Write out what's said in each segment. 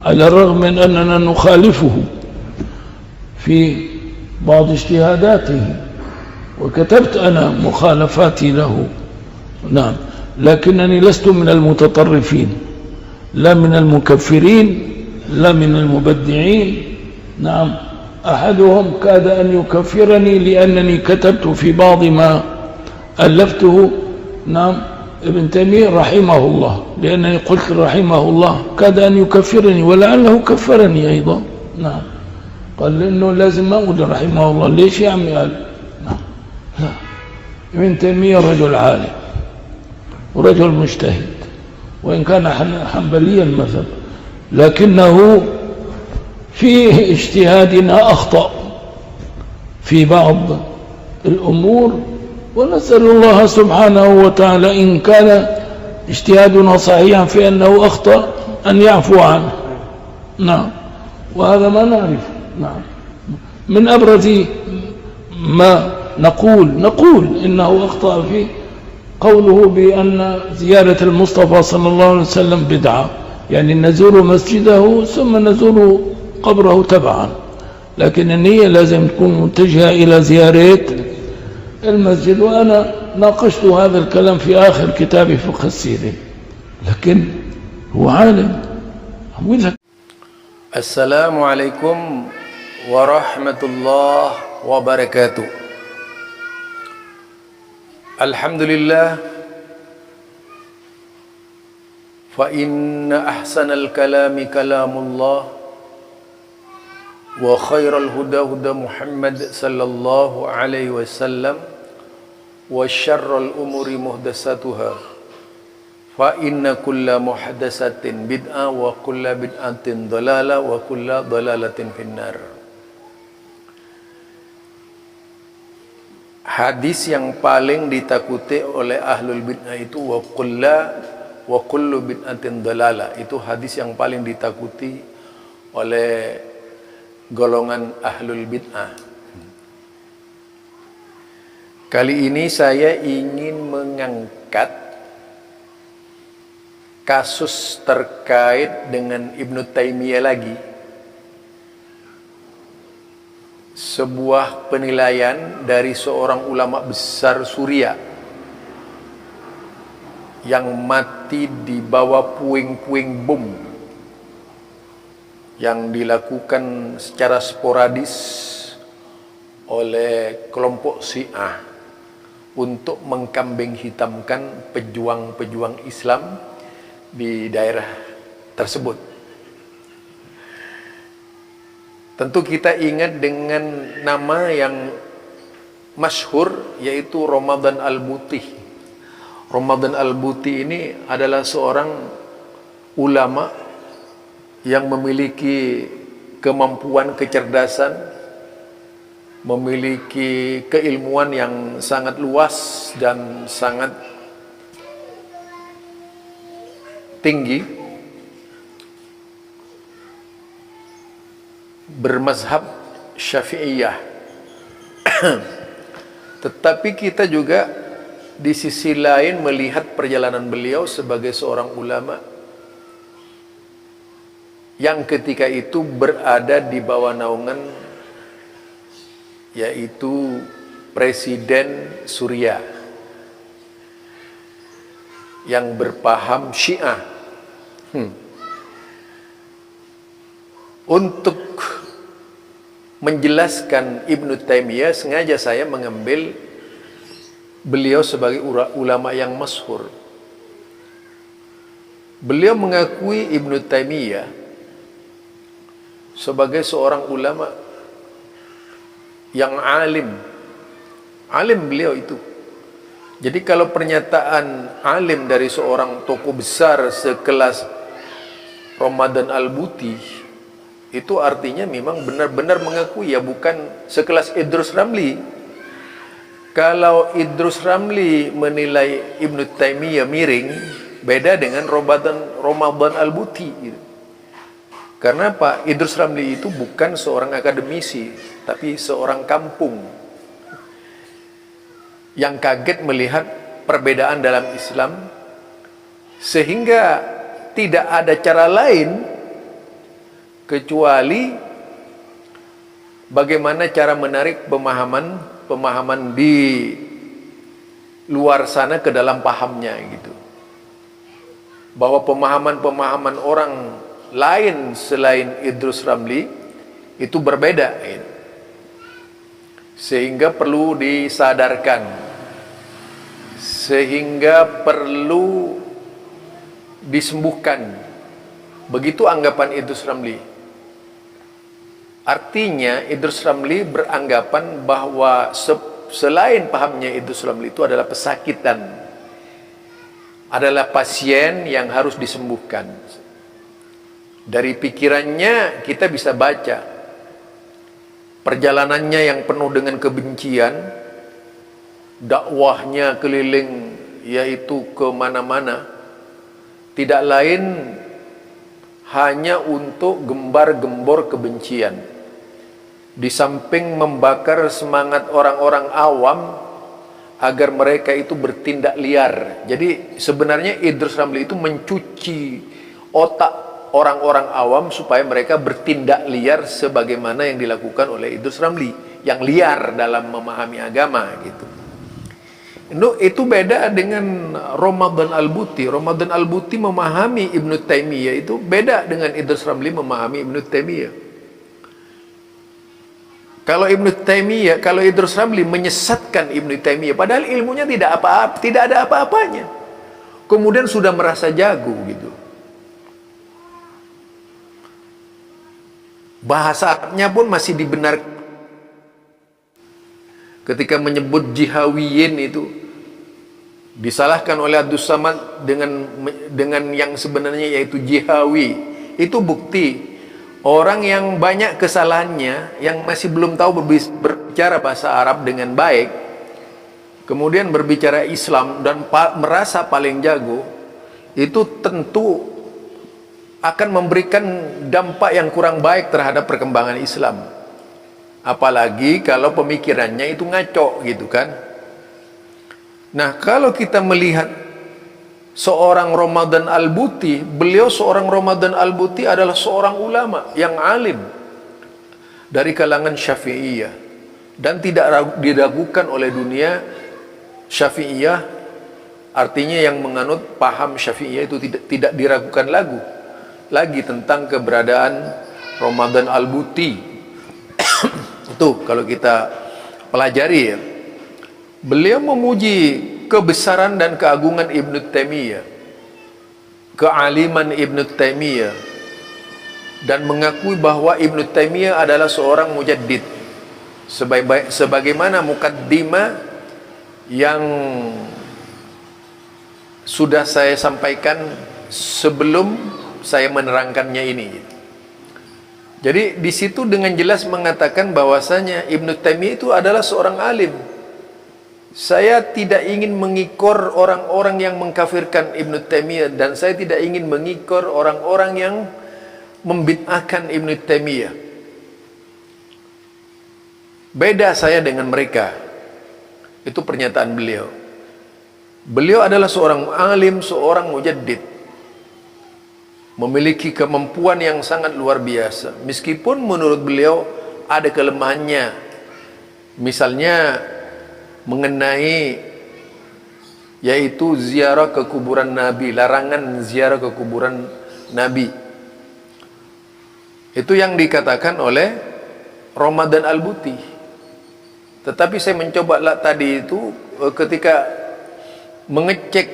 على الرغم من أننا نخالفه في بعض اجتهاداته، وكتبت أنا مخالفاتي له، نعم، لكنني لست من المتطرفين، لا من المكفرين، لا من المبدعين. نعم، أحدهم كاد أن يكفرني لأنني كتبت في بعض ما ألفته، نعم، ابن تيمية رحمه الله، لأنني قلت رحمه الله كاد أن يكفرني، ولعله كفرني أيضا. نعم، قال إنه لازم أقول رحمه الله. ليش يا عمي؟ قال نعم، لا، ابن تيمية رجل عالم ورجل مجتهد، وإن كان حنبليا المذهب، لكنه في اجتهادنا أخطأ في بعض الأمور، ونسأل الله سبحانه وتعالى إن كان اجتهادنا صحيحا في أنه أخطأ أن يعفو عنه. نعم، وهذا ما نعرف. نعم، من أبرز ما نقول إنه أخطأ فيه قوله بأن زيارة المصطفى صلى الله عليه وسلم بدعة، يعني نزور مسجده ثم نزور قبره تبعا، لكن النية لازم تكون متجهة إلى زيارة المسجد. وأنا ناقشت هذا الكلام في آخر كتابي فقه السيرة، لكن هو عالم. السلام عليكم ورحمة الله وبركاته. الحمد لله، فإن أحسن الكلام كلام الله، وخير الهدى هدى محمد صلى الله عليه وسلم، وشر الأمور محدثاتها، فإن كل محدثة بدعة، وكل بدعة ضلالة، وكل ضلالة في النار. Hadis yang paling ditakuti oleh ahlul bid'ah itu wa kullu bid'atin dalalah. Itu hadis yang paling ditakuti oleh golongan ahlul bid'ah. Kali ini saya ingin mengangkat kasus terkait dengan Ibnu Taimiyah lagi. Sebuah penilaian dari seorang ulama besar Suriah yang mati di bawah puing-puing bom yang dilakukan secara sporadis oleh kelompok Syiah untuk mengkambing hitamkan pejuang-pejuang Islam di daerah tersebut. Tentu kita ingat dengan nama yang masyhur, yaitu Ramadan Al-Buti. Ramadan Al-Buti ini adalah seorang ulama yang memiliki kemampuan kecerdasan, memiliki keilmuan yang sangat luas dan sangat tinggi, bermazhab Syafi'iyah. Tetapi kita juga di sisi lain melihat perjalanan beliau sebagai seorang ulama yang ketika itu berada di bawah naungan yaitu Presiden Suriah yang berpaham Syiah. Untuk menjelaskan Ibnu Taimiyah, sengaja saya mengambil beliau sebagai ulama yang masyhur. Beliau mengakui Ibnu Taimiyah sebagai seorang ulama yang alim. Alim beliau itu. Jadi kalau pernyataan alim dari seorang tokoh besar sekelas Ramadan Al-Buti, itu artinya memang benar-benar mengakui, ya bukan sekelas Idrus Ramli. Kalau Idrus Ramli menilai Ibnu Taimiyah miring, beda dengan Ramadan Al-Buti gitu. Karena Pak Idrus Ramli itu bukan seorang akademisi, tapi seorang kampung yang kaget melihat perbedaan dalam Islam, sehingga tidak ada cara lain kecuali bagaimana cara menarik pemahaman di luar sana ke dalam pahamnya gitu. Bahwa pemahaman orang lain selain Idrus Ramli itu berbeda gitu. Sehingga perlu disadarkan, sehingga perlu disembuhkan. Begitu anggapan Idrus Ramli. Artinya Idrus Ramli beranggapan bahwa selain pahamnya Idrus Ramli itu adalah pesakitan, adalah pasien yang harus disembuhkan. Dari pikirannya kita bisa baca perjalanannya yang penuh dengan kebencian, dakwahnya keliling yaitu ke mana-mana, tidak lain hanya untuk gembar-gembor kebencian. Di samping membakar semangat orang-orang awam agar mereka itu bertindak liar. Jadi sebenarnya Idrus Ramli itu mencuci otak orang-orang awam supaya mereka bertindak liar sebagaimana yang dilakukan oleh Idrus Ramli, yang liar dalam memahami agama gitu. Itu beda dengan Ramadan Al-Buti. Ramadan Al-Buti memahami Ibnu Taimiyah itu beda dengan Idrus Ramli memahami Ibnu Taimiyah. Kalau Idrus Ramli menyesatkan Ibnu Taimiyah padahal ilmunya tidak ada apa-apanya. Kemudian sudah merasa jago gitu. Bahasa Arabnya pun masih dibenarkan. Ketika menyebut jihawiyin itu disalahkan oleh Abdus Samad dengan yang sebenarnya yaitu jihawi. Itu bukti orang yang banyak kesalahannya, yang masih belum tahu berbicara bahasa Arab dengan baik, kemudian berbicara Islam dan merasa paling jago, itu tentu akan memberikan dampak yang kurang baik terhadap perkembangan Islam. Apalagi kalau pemikirannya itu ngaco gitu kan. Nah, kalau kita melihat seorang Ramadan Al-Buti, seorang Ramadan Al-Buti adalah seorang ulama yang alim dari kalangan Syafi'iyah dan tidak diragukan oleh dunia Syafi'iyah. Artinya yang menganut paham Syafi'iyah itu tidak diragukan lagi tentang keberadaan Ramadan Al-Buti. Itu kalau kita pelajari ya. Beliau memuji kebesaran dan keagungan Ibnu Taimiyah, kealiman Ibnu Taimiyah, dan mengakui bahwa Ibnu Taimiyah adalah seorang mujaddid, sebagaimana mukaddimah yang sudah saya sampaikan sebelum saya menerangkannya ini. Jadi di situ dengan jelas mengatakan bahwasanya Ibnu Taimiyah itu adalah seorang alim. Saya tidak ingin mengikor orang-orang yang mengkafirkan Ibnu Taimiyah, dan saya tidak ingin mengikor orang-orang yang membid'ahkan Ibnu Taimiyah. Beda saya dengan mereka. Itu pernyataan beliau. Beliau adalah seorang alim, seorang mujaddid, memiliki kemampuan yang sangat luar biasa. Meskipun menurut beliau ada kelemahannya, misalnya mengenai yaitu ziarah ke kuburan Nabi, larangan ziarah ke kuburan Nabi. Itu yang dikatakan oleh Ramadan Al-Buti. Tetapi saya mencoba tadi itu ketika mengecek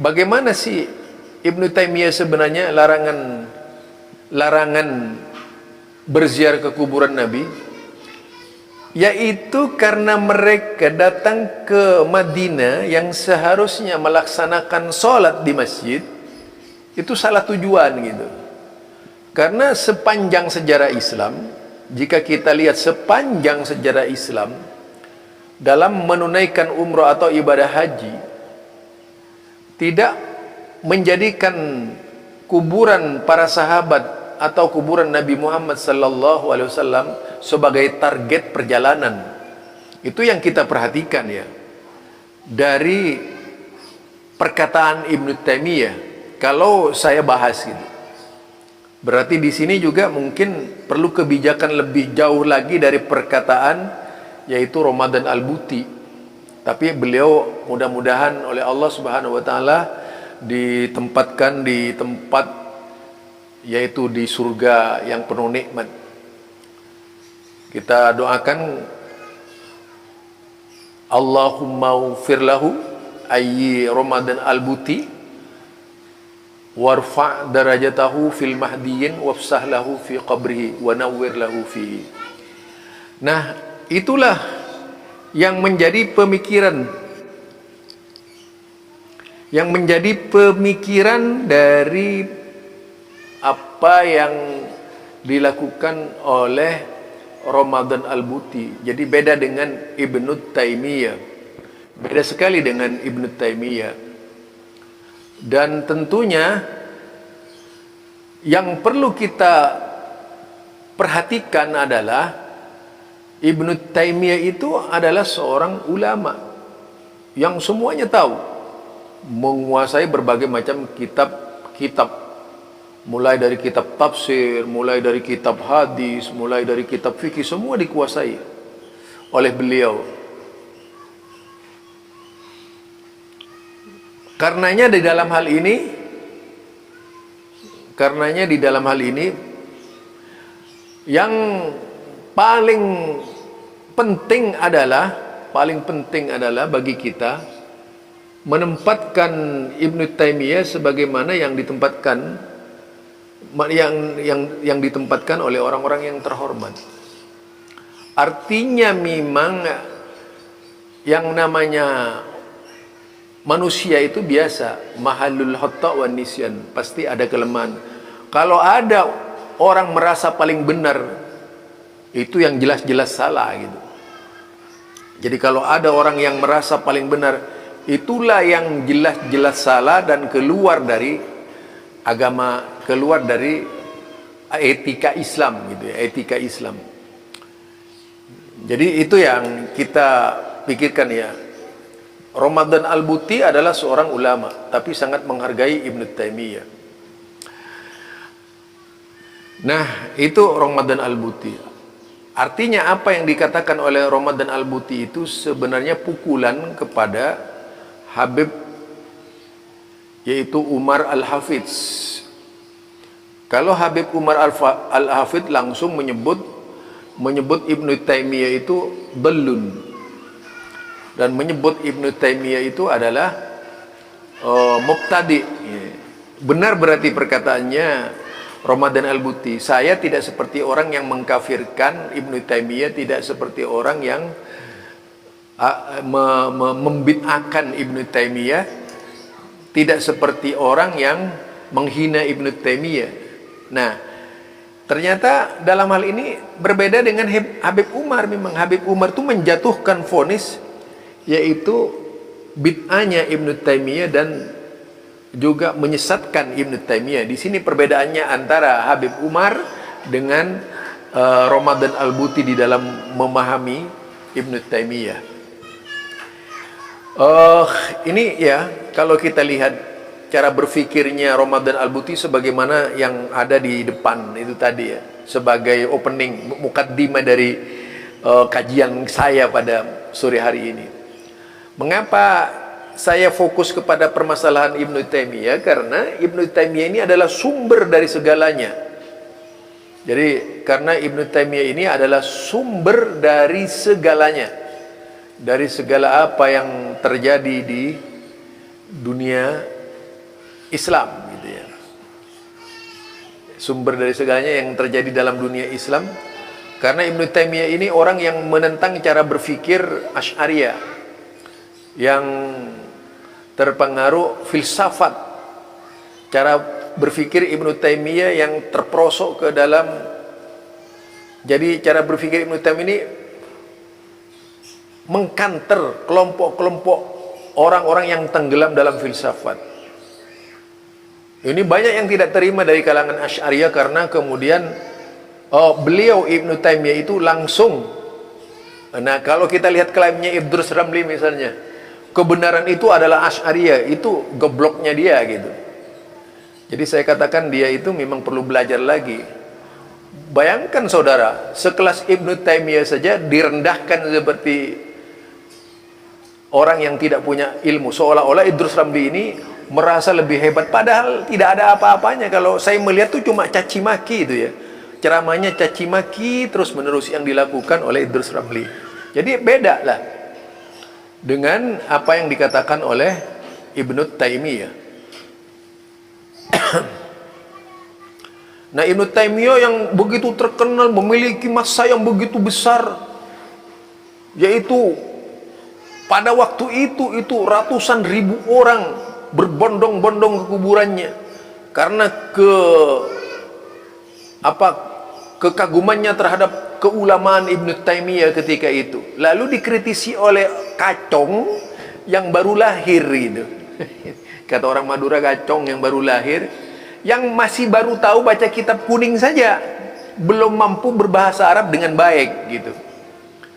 bagaimana sih Ibnu Taimiyah sebenarnya larangan berziarah ke kuburan Nabi, yaitu karena mereka datang ke Madinah yang seharusnya melaksanakan sholat di masjid, itu salah tujuan gitu. Karena sepanjang sejarah Islam, jika kita lihat sepanjang sejarah Islam, dalam menunaikan umrah atau ibadah haji, tidak menjadikan kuburan para sahabat atau kuburan Nabi Muhammad sallallahu alaihi wasallam sebagai target perjalanan. Itu yang kita perhatikan ya. Dari perkataan Ibnu Taimiyah, kalau saya bahas gitu. Berarti di sini juga mungkin perlu kebijakan lebih jauh lagi dari perkataan, yaitu Ramadan Al-Buti. Tapi beliau mudah-mudahan oleh Allah Subhanahu wa taala ditempatkan di tempat, yaitu di surga yang penuh nikmat. Kita doakan Allahumma ufir lahu ayyi Ramadan Al-Buti warfa' darajatahu fil mahdiyin wafsah lahu fi qabrihi wa nawwir lahu fihi. Nah, itulah yang menjadi pemikiran dari apa yang dilakukan oleh Ramadan Al-Buti. Jadi beda dengan Ibnu Taimiyah, beda sekali dengan Ibnu Taimiyah. Dan tentunya yang perlu kita perhatikan adalah Ibnu Taimiyah itu adalah seorang ulama yang semuanya tahu, menguasai berbagai macam kitab-kitab, mulai dari kitab tafsir, mulai dari kitab hadis, mulai dari kitab fikih, semua dikuasai oleh beliau. Karenanya di dalam hal ini yang paling penting adalah bagi kita menempatkan Ibnu Taimiyah sebagaimana yang ditempatkan oleh orang-orang yang terhormat. Artinya memang yang namanya manusia itu biasa, mahalul khata' wan nisyan, pasti ada kelemahan. Kalau ada orang merasa paling benar, itu yang jelas-jelas salah gitu. Jadi kalau ada orang yang merasa paling benar, itulah yang jelas-jelas salah dan keluar dari agama, keluar dari etika Islam gitu ya, etika Islam. Jadi itu yang kita pikirkan ya. Ramadan Al-Buti adalah seorang ulama, tapi sangat menghargai Ibnu Taimiyah. Nah, itu Ramadan Al-Buti. Artinya apa yang dikatakan oleh Ramadan Al-Buti itu sebenarnya pukulan kepada Habib, yaitu Umar Al-Hafidz. Kalau Habib Umar Al-Hafidz langsung menyebut Ibnu Taimiyah itu dallun, dan menyebut Ibnu Taimiyah itu adalah mubtadi. Benar berarti perkataannya Ramadan Al-Buti. Saya tidak seperti orang yang mengkafirkan Ibnu Taimiyah, tidak seperti orang yang membid'ahkan Ibnu Taimiyah, tidak seperti orang yang menghina Ibnu Taimiyah. Nah, ternyata dalam hal ini berbeda dengan Habib Umar. Memang Habib Umar itu menjatuhkan vonis, yaitu bid'ahnya Ibnu Taimiyah dan juga menyesatkan Ibnu Taimiyah. Di sini perbedaannya antara Habib Umar dengan Ramadan Al-Buti di dalam memahami Ibnu Taimiyah. Ini ya, kalau kita lihat cara berfikirnya Ramadan Al-Buti sebagaimana yang ada di depan itu tadi ya, sebagai opening, mukaddimah dari kajian saya pada sore hari ini. Mengapa saya fokus kepada permasalahan Ibnu Taimiyah? Karena Ibnu Taimiyah ini adalah sumber dari segalanya. Jadi karena Ibnu Taimiyah ini adalah sumber dari segalanya, dari segala apa yang terjadi di dunia Islam gitu ya. Sumber dari segalanya yang terjadi dalam dunia Islam. Karena Ibnu Taimiyah ini orang yang menentang cara berpikir Asy'ariyah, yang terpengaruh filsafat. Cara berpikir Ibnu Taimiyah yang terperosok ke dalam, jadi cara berpikir Ibnu Taimiyah ini mengkanter kelompok-kelompok orang-orang yang tenggelam dalam filsafat. Ini banyak yang tidak terima dari kalangan Asy'ariyah karena kemudian beliau Ibnu Taimiyah itu langsung, nah kalau kita lihat klaimnya Idrus Ramli misalnya, kebenaran itu adalah Asy'ariyah, itu gobloknya dia gitu. Jadi saya katakan dia itu memang perlu belajar lagi. Bayangkan saudara, sekelas Ibnu Taimiyah saja direndahkan seperti orang yang tidak punya ilmu. Seolah-olah Idrus Ramli ini merasa lebih hebat, padahal tidak ada apa-apanya. Kalau saya melihat tuh cuma caci maki itu ya. Ceramahnya caci maki terus menerus yang dilakukan oleh Idrus Ramli. Jadi beda lah dengan apa yang dikatakan oleh Ibnu Taimiyah. Nah, Ibnu Taimiyah yang begitu terkenal, memiliki massa yang begitu besar, yaitu pada waktu itu ratusan ribu orang berbondong-bondong ke kuburannya karena kekagumannya terhadap keulamaan Ibnu Taimiyah ketika itu. Lalu dikritisi oleh kacong yang baru lahir itu. Kata orang Madura, kacong yang baru lahir, yang masih baru tahu baca kitab kuning saja, belum mampu berbahasa Arab dengan baik gitu.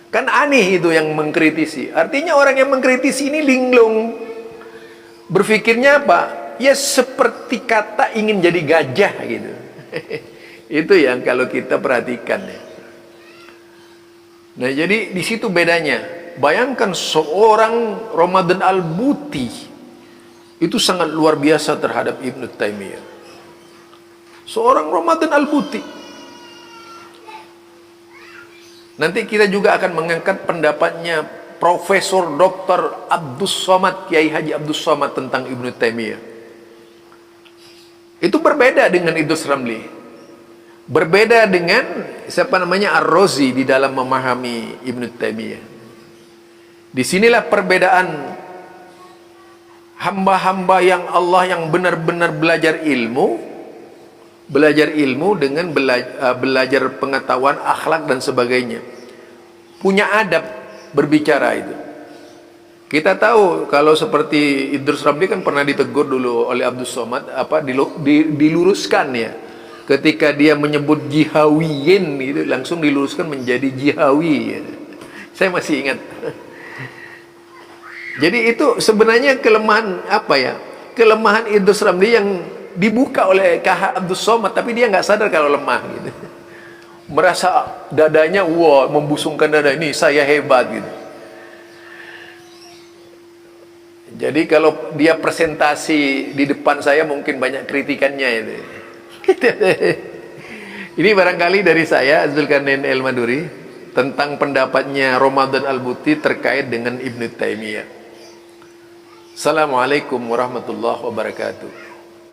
Kan aneh itu yang mengkritisi. Artinya orang yang mengkritisi ini linglung. Berpikirnya apa? Ya seperti kata ingin jadi gajah gitu. Itu yang kalau kita perhatikan ya. Nah, jadi di situ bedanya. Bayangkan seorang Ramadan Al-Buti itu sangat luar biasa terhadap Ibnu Taimiyah. Seorang Ramadan Al-Buti. Nanti kita juga akan mengangkat pendapatnya Profesor Dr. Abdus Somad, Kiai Haji Abdus Somad tentang Ibnu Taimiyah. Itu berbeda dengan Idrus Ramli. Berbeda dengan siapa namanya Ar-Razi di dalam memahami Ibnu Taimiyah. Disinilah perbedaan hamba-hamba yang Allah yang benar-benar belajar ilmu dengan belajar pengetahuan, akhlak dan sebagainya, punya adab berbicara itu. Kita tahu kalau seperti Idrus Ramli kan pernah ditegur dulu oleh Abdus Somad, diluruskan ya, ketika dia menyebut jihawiyin itu langsung diluruskan menjadi jihawi ya. Saya masih ingat. Jadi itu sebenarnya kelemahan apa ya? Kelemahan Idrus Ramli yang dibuka oleh KH Abdus Somad, tapi dia nggak sadar kalau lemah gitu. Merasa dadanya wah, membusungkan dada, ini saya hebat gitu. Jadi kalau dia presentasi di depan saya mungkin banyak kritikannya itu. Ini barangkali dari saya Zulkarnain El-Maduri tentang pendapatnya Ramadan Al-Buti terkait dengan Ibnu Taimiyah. Assalamualaikum warahmatullahi wabarakatuh.